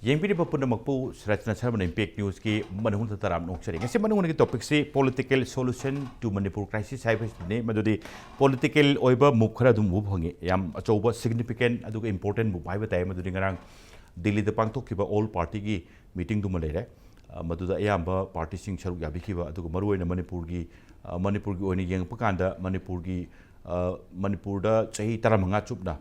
Yengpiri Papuna Mapu, Saratchandra Sharma Impact News ki Manung Taram Noksari. Kasi Manung topic si political solution to Manipur crisis. Cyber ne madudi political oiba mukha dum move hongi. Yam achoba significant aduga important move. Hai batai madudi ngarang Delhi the Pangtok kiba all party ki meeting du malere. Maduda ayamba party sing sharu yabi kiba aduga maru na Manipur ki oni yang pakanda Manipur ki Manipur da chahi taramanga chupna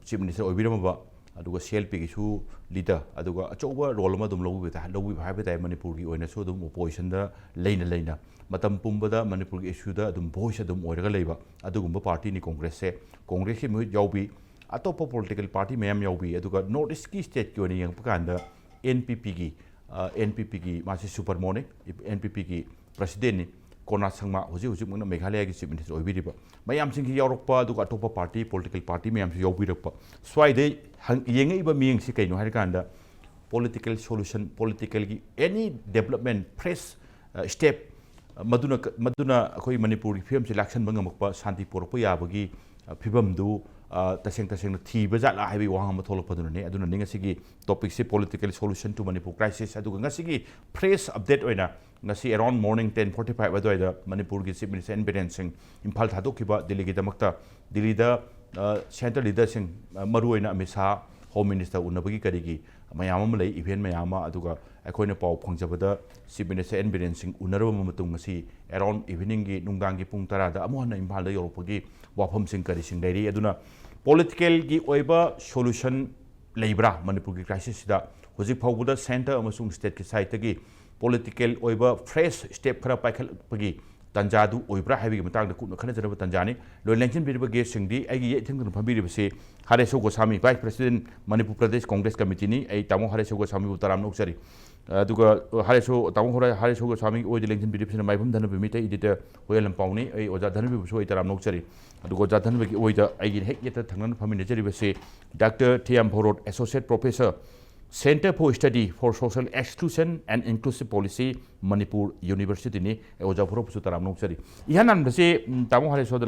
chief minister oibirama aduga CLP ki su leader aduga achoba role ma dum lobu bhai beta Manipur ki oina so dum opposition da leina matam pumbada Manipur ki issue da dum voice dum oiraga leiba adugumba party ni congress ki mu yaubi atopa political party mayam yaubi aduga north east ki state ki oni yang pakanda NPP ki masi supermonic NPP ki president ni Kona Sangma Huzi Muna Meghalaya ki chief minister oibiriba mayam sing ki yorokpa aduga atopa party political party mayam si yobirapa swai de yengai ba ming si kaino harikanda political solution political ki any development press step maduna akoi Manipur ki film selection bangamakpa shanti porpa yabagi phibam du taseng thiba jala haibi wang ma tholok paduna ne aduna ninga sigi topic si political solution to Manipur crisis aduga ngasi press update oina ngasi around morning 10:45 adoida Manipur ki chief minister Biren Singh Imphal thadokiba Delhi ki damakta Delhi da central leader sing maru oina Amisa home minister unabagi karigi mayam am lei event mayam aduga akoina pau phangjabada chief minister Biren Singh unaraba matung ngasi around evening gi nungdang gi pung 10 da amona Imphal da yoropagi wafam sing kari sing dairi aduna political gi oiba solution leibra Manipur ki crisis da hoji phawbuda center amasung state ki side gi political oiba fresh step khara paikhal pagi tanjadu oibra haibi gi matang da ku khana janaba tanjani lo election biriba ge singdi ai gi thing dun phambiri base Hareshwar Goswami vice president Manipur Pradesh Congress committee ni ai tamo Hareshwar Goswami utaram noksari aduga Hareshwar Goswami oi election biriba sina Maibam Dhanabir Meitei editor Hueiyen Lanpao ni ai oja Dhanabir so itaram noksari aduga oja Dhanabir gi oi da ai gi hek yeta thangnan phamine jari base Dr. Thiyam Bharat associate professor Center for Study for Social Exclusion and Inclusive Policy Manipur University ni oja Prof su taram noksari ihanan base tamo Hareshwar da